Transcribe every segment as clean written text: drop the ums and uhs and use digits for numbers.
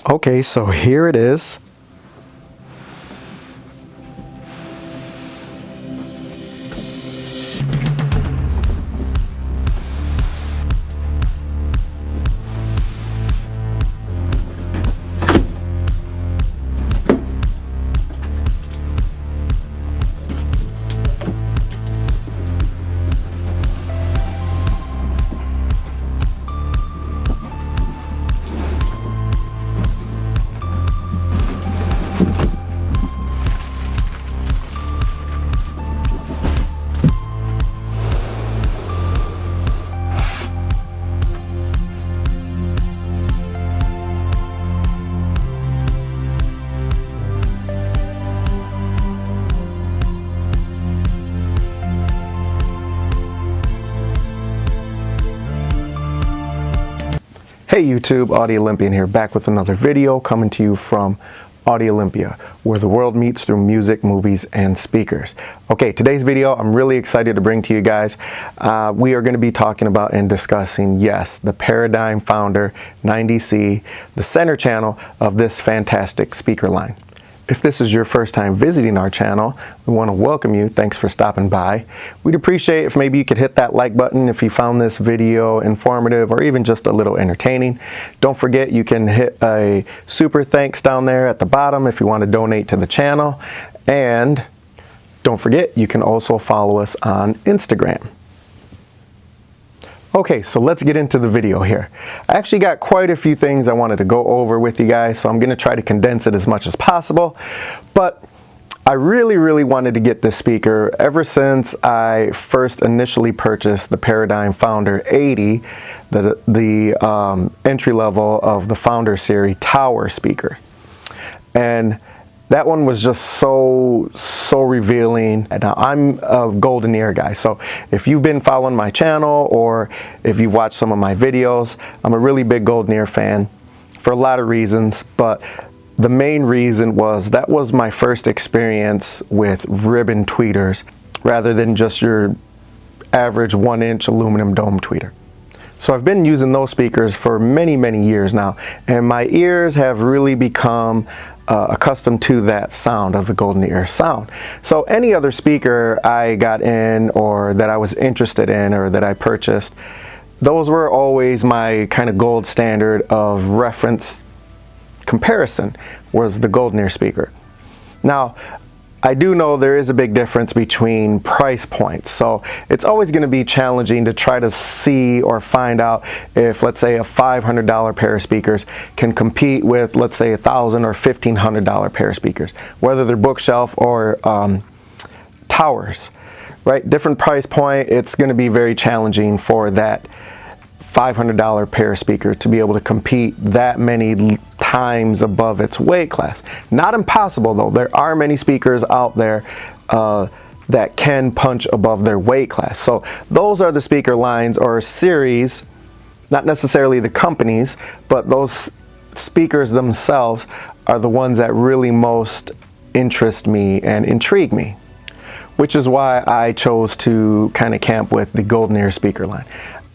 Okay, so here it is. Hey YouTube, Audio Olympian here, back with another video coming to you from Audio Olympia, where the world meets through music, movies, and speakers. Okay, today's video I'm really excited to bring to you guys. We are going to be talking about and discussing, yes, the Paradigm Founder 90C, the center channel of this fantastic speaker line. If this is your first time visiting our channel, we want to welcome you. Thanks for stopping by. We'd appreciate if maybe you could hit that like button if you found this video informative or even just a little entertaining. Don't forget you can hit a super thanks down there at the bottom if you want to donate to the channel. And don't forget you can also follow us on Instagram. Okay, so let's get into the video here. I actually got quite a few things I wanted to go over with you guys, so I'm going to try to condense it as much as possible. But I really wanted to get this speaker ever since I first initially purchased the Paradigm Founder 80, the entry level of the Founder series tower speaker. And that one was just so revealing. Now, I'm a golden ear guy, so if you've been following my channel or if you've watched some of my videos, I'm a really big golden ear fan for a lot of reasons, but the main reason was that was my first experience with ribbon tweeters rather than just your average 1-inch aluminum dome tweeter. So I've been using those speakers for many years now, and my ears have really become accustomed to that sound of the golden ear sound. So any other speaker I got in or that I was interested in or that I purchased, those were always my kind of gold standard of reference comparison, was the golden ear speaker. Now, I do know there is a big difference between price points, so it's always going to be challenging to try to see or find out if, let's say, a $500 pair of speakers can compete with, let's say, $1,000 or $1,500 pair of speakers, whether they're bookshelf or towers, right? Different price point, it's going to be very challenging for that $500 pair of speaker to be able to compete that many times above its weight class. Not impossible though. There are many speakers out there that can punch above their weight class. So those are the speaker lines or series, not necessarily the companies, but those speakers themselves are the ones that really most interest me and intrigue me, which is why I chose to kind of camp with the golden ear speaker line.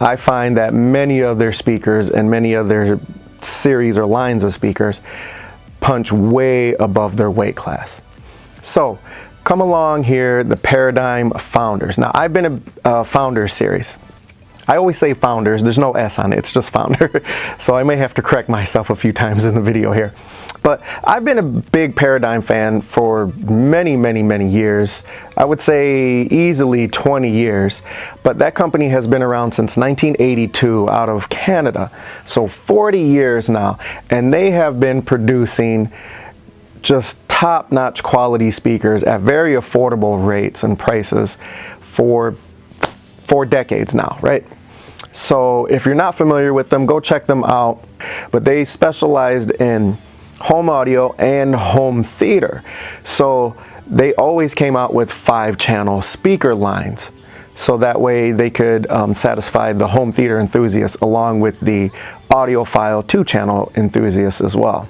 I find that many of their speakers and many of their series or lines of speakers punch way above their weight class. So come along here, the Paradigm Founders. Now, I've been a Founder series. I always say Founders, there's no S on it, it's just Founder. So I may have to correct myself a few times in the video here. But I've been a big Paradigm fan for many years. I would say easily 20 years. But that company has been around since 1982 out of Canada. So 40 years now. And they have been producing just top-notch quality speakers at very affordable rates and prices for decades now, right? So if you're not familiar with them, go check them out. But they specialized in home audio and home theater. So they always came out with 5-channel speaker lines. So that way they could satisfy the home theater enthusiasts along with the audiophile 2-channel enthusiasts as well.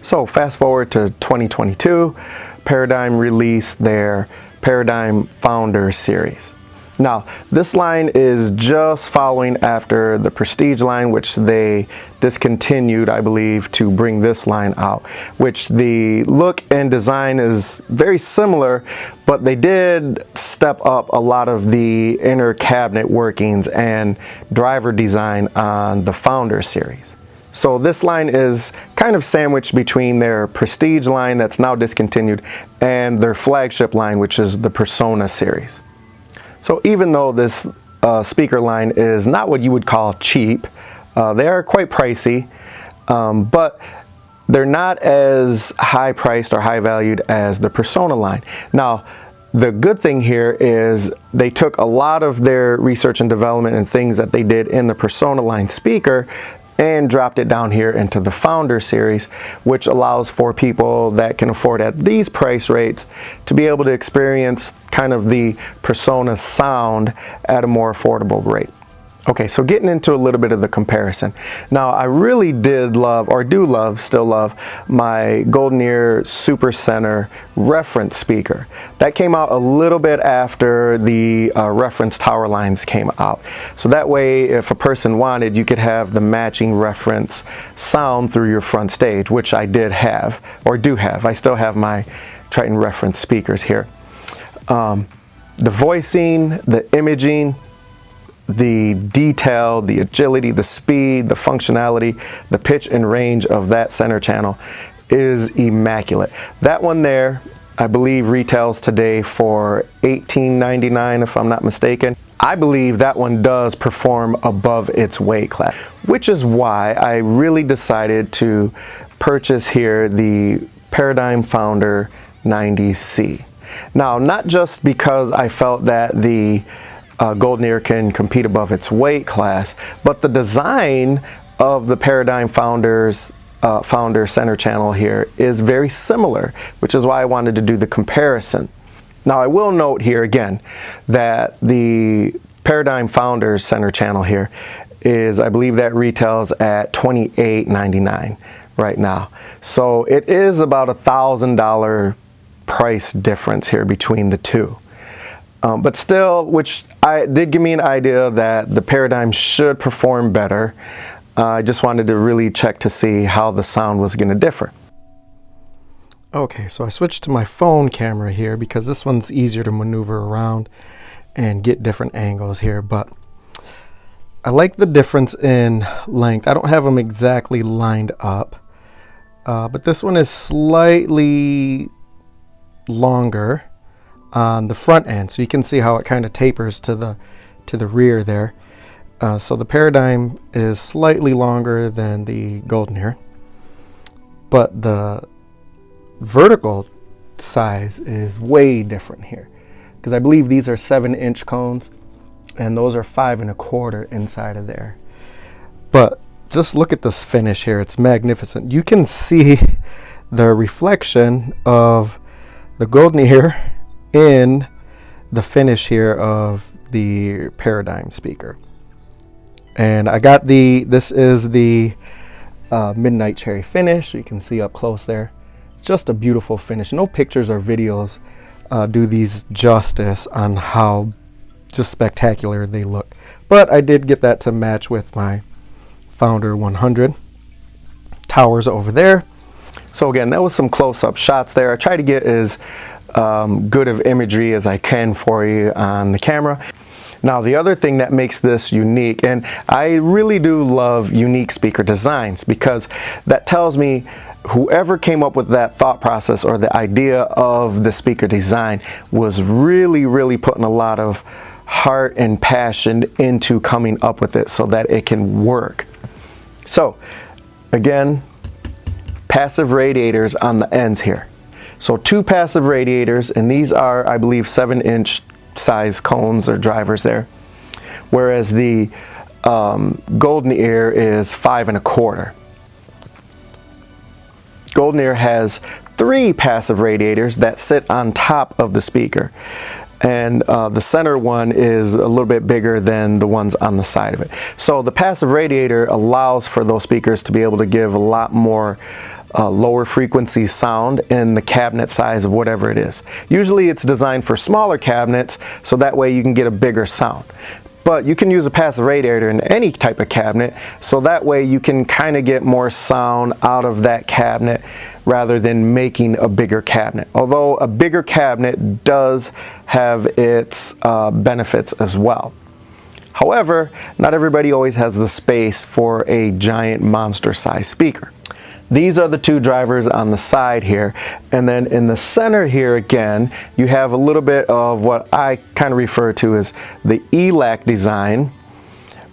So fast forward to 2022, Paradigm released their Paradigm Founder series. Now, this line is just following after the Prestige line, which they discontinued, I believe, to bring this line out, which the look and design is very similar, but they did step up a lot of the inner cabinet workings and driver design on the Founder series. So this line is kind of sandwiched between their Prestige line that's now discontinued and their flagship line, which is the Persona series. So even though this speaker line is not what you would call cheap, they are quite pricey, but they're not as high priced or high valued as the Persona line. Now, the good thing here is they took a lot of their research and development and things that they did in the Persona line speaker and dropped it down here into the Founder series, which allows for people that can afford at these price rates to be able to experience kind of the Persona sound at a more affordable rate. Okay, so getting into a little bit of the comparison. Now, I really did love, or do love, still love, my Golden Ear Super Center reference speaker. That came out a little bit after the reference tower lines came out. So that way, if a person wanted, you could have the matching reference sound through your front stage, which I did have, or do have. I still have my Triton reference speakers here. The voicing, the imaging, the detail, the agility, the speed, the functionality, the pitch and range of that center channel is immaculate. That one there, I believe, retails today for $18.99 if I'm not mistaken. I believe that one does perform above its weight class, which is why I really decided to purchase here the Paradigm Founder 90C. Now, not just because I felt that the Golden Ear can compete above its weight class, but the design of the Paradigm Founder center channel here is very similar, which is why I wanted to do the comparison. Now, I will note here again that the Paradigm Founder center channel here is, I believe that retails at $28.99 right now. So it is about $1,000 price difference here between the two. But still, which did give me an idea that the Paradigm should perform better. I just wanted to really check to see how the sound was going to differ. Okay, so I switched to my phone camera here because this one's easier to maneuver around and get different angles here. But I like the difference in length. I don't have them exactly lined up, but this one is slightly longer on the front end, so you can see how it kind of tapers to the rear there. So the Paradigm is slightly longer than the Golden Ear, but the vertical size is way different here, because I believe these are 7-inch cones and those are 5 1/4 inside of there. But just look at this finish here. It's magnificent. You can see the reflection of the Golden Ear in the finish here of the Paradigm speaker. And I got this is the Midnight Cherry finish, so you can see up close there. It's just a beautiful finish. No pictures or videos do these justice on how just spectacular they look. But I did get that to match with my Founder 100 towers over there. So again, that was some close-up shots there. I try to get as good of imagery as I can for you on the camera. Now, the other thing that makes this unique, and I really do love unique speaker designs, because that tells me whoever came up with that thought process or the idea of the speaker design was really putting a lot of heart and passion into coming up with it so that it can work. So again, passive radiators on the ends here. So 2 passive radiators, and these are, I believe, 7-inch size cones or drivers there, whereas the Golden Ear is 5 1/4. Golden Ear has 3 passive radiators that sit on top of the speaker, and the center one is a little bit bigger than the ones on the side of it. So the passive radiator allows for those speakers to be able to give a lot more lower frequency sound in the cabinet size of whatever it is. Usually it's designed for smaller cabinets, so that way you can get a bigger sound. But you can use a passive radiator in any type of cabinet, so that way you can kind of get more sound out of that cabinet rather than making a bigger cabinet. Although a bigger cabinet does have its benefits as well. However, not everybody always has the space for a giant monster-sized speaker. These are the two drivers on the side here, and then in the center here again you have a little bit of what I kind of refer to as the ELAC design,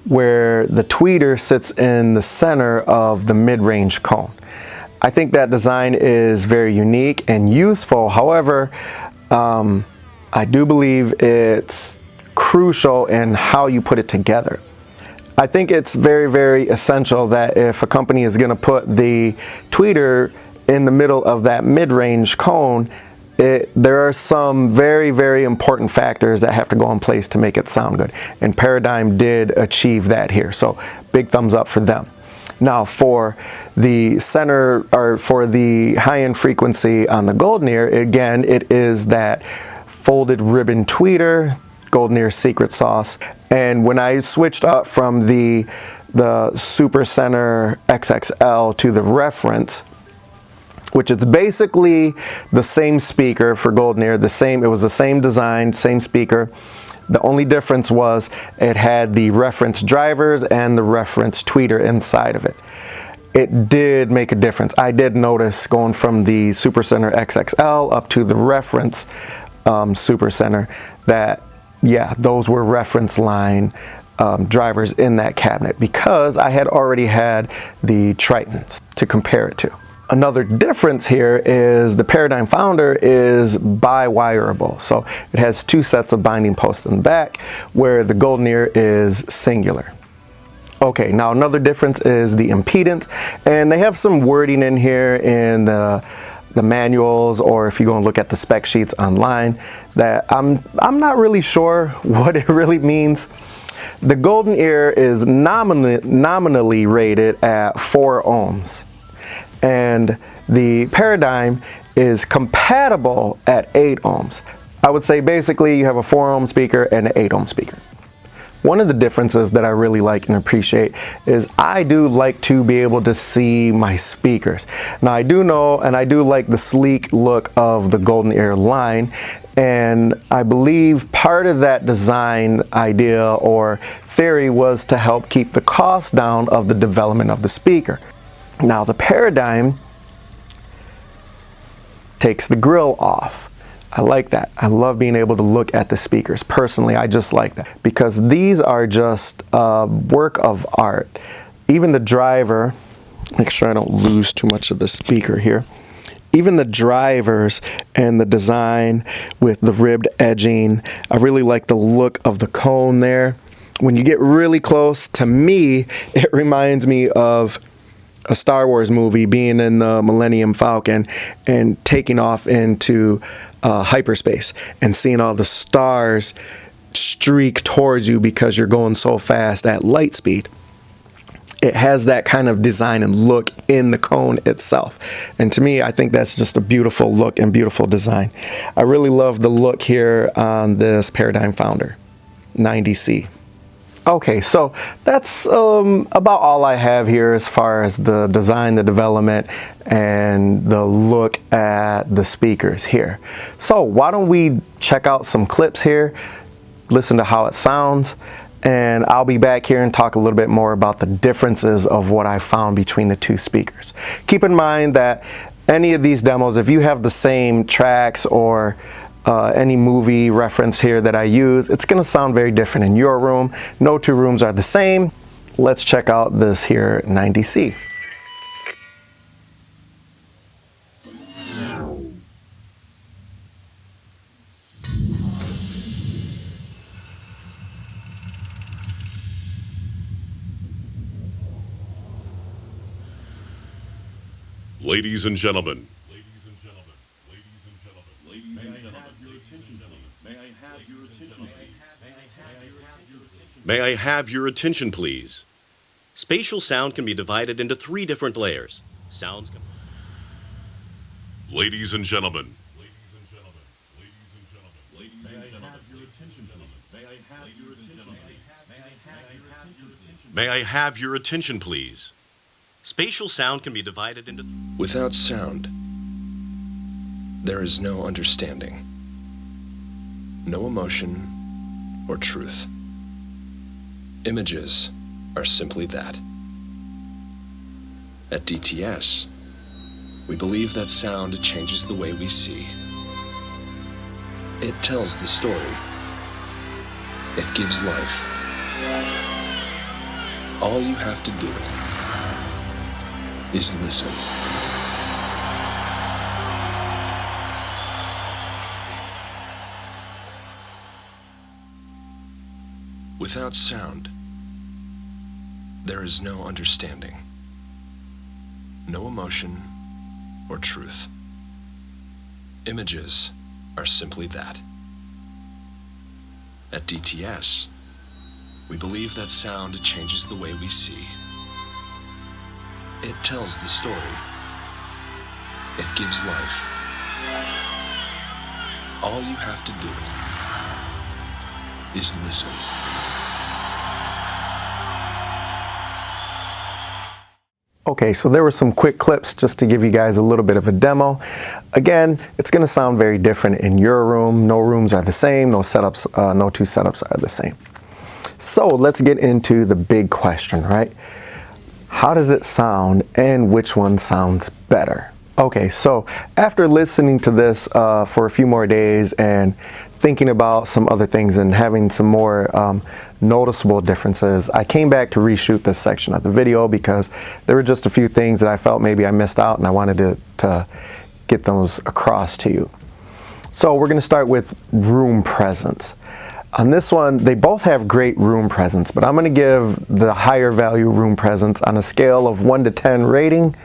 where the tweeter sits in the center of the mid-range cone. I think that design is very unique and useful. However, I do believe it's crucial in how you put it together. I think it's very, very essential that if a company is going to put the tweeter in the middle of that mid-range cone, there are some very, very important factors that have to go in place to make it sound good. And Paradigm did achieve that here. So big thumbs up for them. Now for the center, or for the high-end frequency on the Golden Ear, again, it is that folded ribbon tweeter, Golden Ear secret sauce. And when I switched up from the Super Center XXL to the reference, which is basically the same speaker for Golden Ear, it was the same design, same speaker. The only difference was it had the reference drivers and the reference tweeter inside of it. It did make a difference. I did notice going from the Super Center XXL up to the reference Super Center that, yeah, those were reference line drivers in that cabinet, because I had already had the Tritons to compare it to. Another difference here is the Paradigm Founder is bi-wireable. So it has two sets of binding posts in the back, where the Golden Ear is singular. Okay, now another difference is the impedance, and they have some wording in here in the manuals, or if you go and look at the spec sheets online, that I'm not really sure what it really means. The Golden Ear is nominally rated at 4 ohms, and the Paradigm is compatible at 8 ohms. I would say basically you have a 4 ohm speaker and an 8 ohm speaker. One of the differences that I really like and appreciate is I do like to be able to see my speakers. Now I do know, and I do like the sleek look of the Golden Ear line, and I believe part of that design idea or theory was to help keep the cost down of the development of the speaker. Now the Paradigm takes the grill off. I like that. I love being able to look at the speakers. Personally, I just like that, because these are just a work of art. Even the driver, make sure I don't lose too much of the speaker here. Even the drivers and the design with the ribbed edging, I really like the look of the cone there. When you get really close, to me, it reminds me of a Star Wars movie, being in the Millennium Falcon and taking off into hyperspace and seeing all the stars streak towards you because you're going so fast at light speed. It has that kind of design and look in the cone itself. And to me, I think that's just a beautiful look and beautiful design. I really love the look here on this Paradigm Founder 90C. Okay, so that's about all I have here as far as the design, the development, and the look at the speakers here. So why don't we check out some clips here, listen to how it sounds, and I'll be back here and talk a little bit more about the differences of what I found between the two speakers. Keep in mind that any of these demos, if you have the same tracks or any movie reference here that I use, it's going to sound very different in your room. No two rooms are the same. Let's check out this here 90C. Ladies and gentlemen. May I have your attention, please? Spatial sound can be divided into 3 different layers. Sounds can... Ladies and gentlemen. May I have your attention, please? Spatial sound can be divided into... Without sound, there is no understanding, no emotion or truth. Images are simply that. At DTS, we believe that sound changes the way we see. It tells the story. It gives life. All you have to do is listen. Without sound, there is no understanding, no emotion or truth. Images are simply that. At DTS, we believe that sound changes the way we see. It tells the story. It gives life. All you have to do is listen. Okay, so there were some quick clips just to give you guys a little bit of a demo. Again, it's going to sound very different in your room. No rooms are the same. No setups, no two setups are the same. So let's get into the big question, right? How does it sound and which one sounds better? Okay, so after listening to this for a few more days and thinking about some other things and having some more noticeable differences, I came back to reshoot this section of the video because there were just a few things that I felt maybe I missed out and I wanted to get those across to you. So we're going to start with room presence. On this one, they both have great room presence, but I'm going to give the higher value room presence on a scale of 1 to 10 rating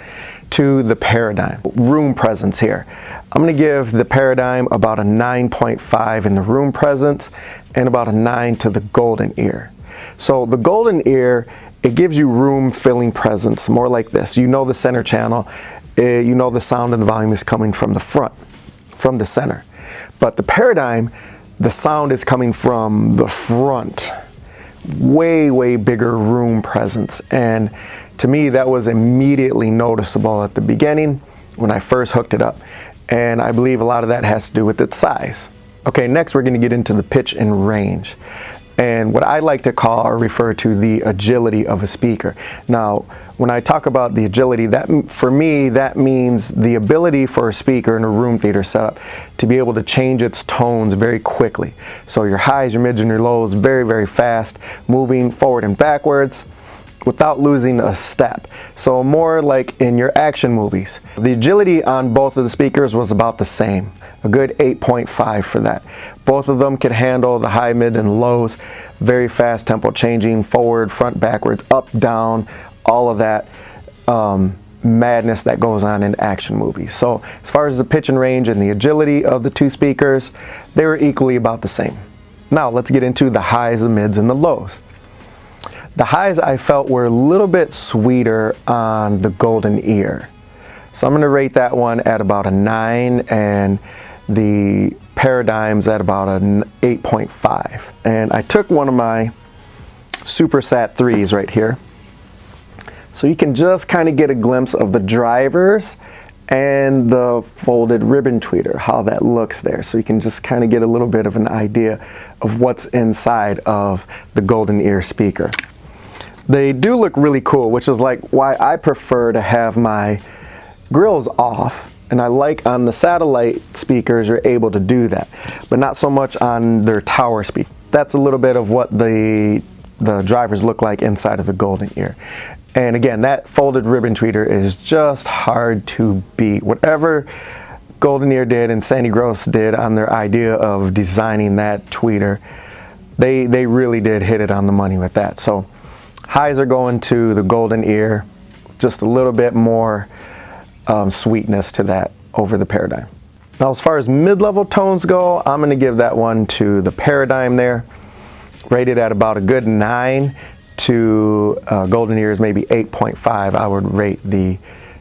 to the Paradigm. Room presence here. I'm going to give the Paradigm about a 9.5 in the room presence and about a 9 to the Golden Ear. So the Golden Ear, it gives you room filling presence, more like this. You know the center channel, you know the sound and the volume is coming from the front, from the center. But the Paradigm, the sound is coming from the front. Way bigger room presence. And to me, that was immediately noticeable at the beginning when I first hooked it up. And I believe a lot of that has to do with its size. Okay, next we're going to get into the pitch and range. And what I like to call or refer to the agility of a speaker. Now, when I talk about the agility, that for me, that means the ability for a speaker in a room theater setup to be able to change its tones very quickly. So your highs, your mids, and your lows very fast, moving forward and backwards without losing a step. So more like in your action movies. The agility on both of the speakers was about the same. A good 8.5 for that. Both of them could handle the high, mid, and lows. Very fast tempo changing, forward, front, backwards, up, down, all of that madness that goes on in action movies. So as far as the pitch and range and the agility of the two speakers, they were equally about the same. Now let's get into the highs, the mids, and the lows. The highs I felt were a little bit sweeter on the Golden Ear. So I'm going to rate that one at about a 9 and the Paradigms at about an 8.5. And I took one of my Super Sat 3s right here. So you can just kind of get a glimpse of the drivers and the folded ribbon tweeter, how that looks there. So you can just kind of get a little bit of an idea of what's inside of the Golden Ear speaker. They do look really cool, which is like why I prefer to have my grills off, and I like on the satellite speakers you're able to do that, but not so much on their tower speak. That's a little bit of what the drivers look like inside of the Golden Ear. And again, that folded ribbon tweeter is just hard to beat. Whatever Golden Ear did and Sandy Gross did on their idea of designing that tweeter, they really did hit it on the money with that. So highs are going to the Golden Ear, just a little bit more sweetness to that over the Paradigm. Now as far as mid-level tones go, I'm going to give that one to the Paradigm there, rated at about a good 9 to Golden Ears maybe 8.5. I would rate the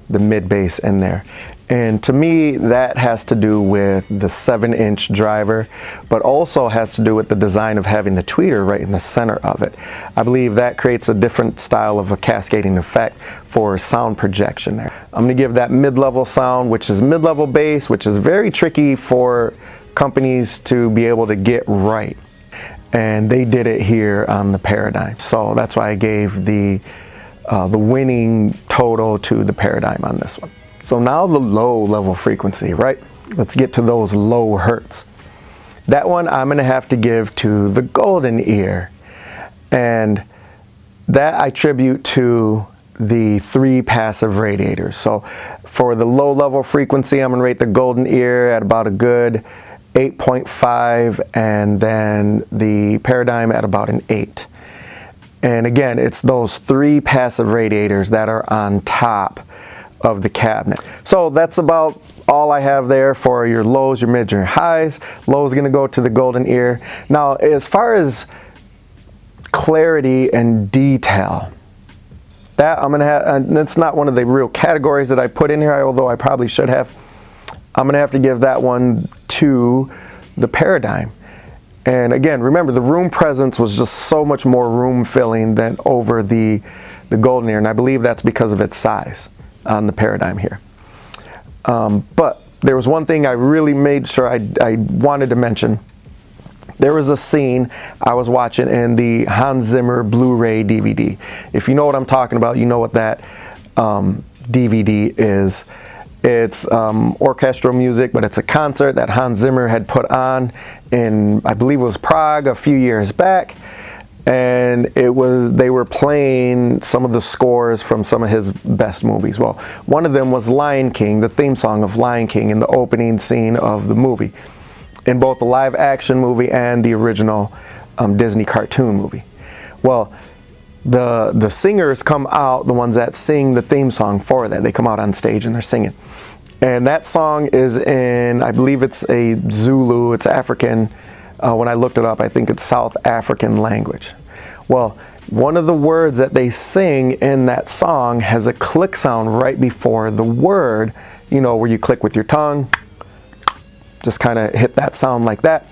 mid bass in there. And to me, that has to do with the 7-inch driver, but also has to do with the design of having the tweeter right in the center of it. I believe that creates a different style of a cascading effect for sound projection there. I'm going to give that mid-level sound, which is mid-level bass, which is very tricky for companies to be able to get right. And they did it here on the Paradigm. So that's why I gave the winning total to the Paradigm on this one. So now the low level frequency, right? Let's get to those low hertz. That one I'm going to have to give to the Golden Ear. And that I attribute to the 3 passive radiators. So for the low level frequency, I'm going to rate the Golden Ear at about a good 8.5, and then the Paradigm at about an 8. And again, it's those 3 passive radiators that are on top of the cabinet. So that's about all I have there for your lows, your mids, your highs. Low is going to go to the Golden Ear. Now, as far as clarity and detail, that I'm going to have, and that's not one of the real categories that I put in here, although I probably should have. I'm going to have to give that one to the Paradigm. And again, remember, the room presence was just so much more room filling than over the Golden Ear, and I believe that's because of its size on the Paradigm here. But there was one thing I really made sure I wanted to mention. There was a scene I was watching in the Hans Zimmer Blu-ray DVD. If you know what I'm talking about, you know what that DVD is. It's orchestral music, but it's a concert that Hans Zimmer had put on in, I believe it was Prague a few years back. And they were playing some of the scores from some of his best movies. Well, one of them was Lion King, the theme song of Lion King in the opening scene of the movie, in both the live action movie and the original Disney cartoon movie. Well, the singers come out, the ones that sing the theme song for that, they come out on stage and they're singing. And that song is in, I believe it's a Zulu, it's African. When I looked it up, I think it's South African language. Well, one of the words that they sing in that song has a click sound right before the word, you know, where you click with your tongue, just kind of hit that sound like that.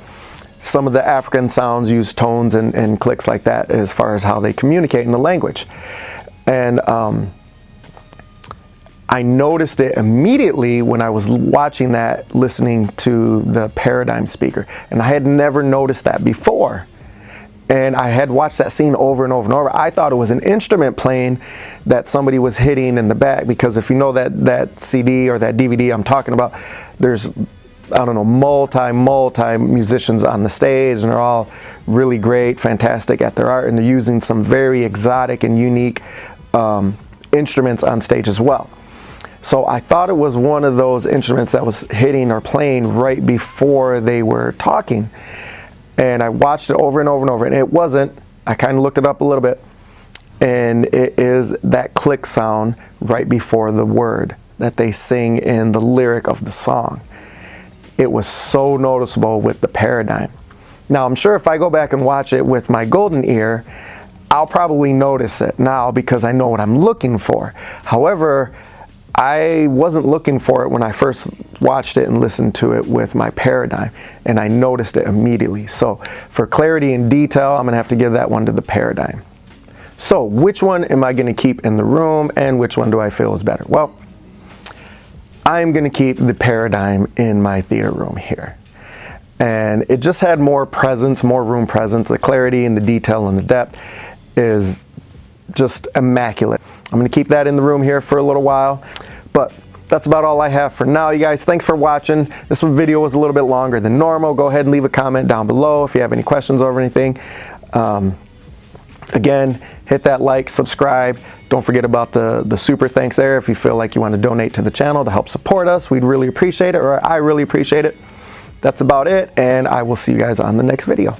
Some of the African sounds use tones and clicks like that as far as how they communicate in the language. And I noticed it immediately when I was watching that, listening to the Paradigm speaker. And I had never noticed that before. And I had watched that scene over and over and over. I thought it was an instrument playing that somebody was hitting in the back, because if you know that CD or that DVD I'm talking about, there's, I don't know, multi musicians on the stage, and they're all really great, fantastic at their art, and they're using some very exotic and unique instruments on stage as well. So I thought it was one of those instruments that was hitting or playing right before they were talking. And I watched it over and over and over, and it wasn't. I kind of looked it up a little bit, and it is that click sound right before the word that they sing in the lyric of the song. It was so noticeable with the Paradigm. Now, I'm sure if I go back and watch it with my Golden Ear, I'll probably notice it now because I know what I'm looking for. However, I wasn't looking for it when I first watched it and listened to it with my Paradigm, and I noticed it immediately. So for clarity and detail, I'm going to have to give that one to the Paradigm. So which one am I going to keep in the room, and which one do I feel is better? Well, I'm going to keep the Paradigm in my theater room here. And it just had more presence, more room presence. The clarity and the detail and the depth is just immaculate. I'm going to keep that in the room here for a little while, but that's about all I have for now, you guys. Thanks for watching. This video was a little bit longer than normal. Go ahead and leave a comment down below if you have any questions over anything. Again, hit that like, subscribe. Don't forget about the super thanks there if you feel like you want to donate to the channel to help support us. We'd really appreciate it, or I really appreciate it. That's about it, and I will see you guys on the next video.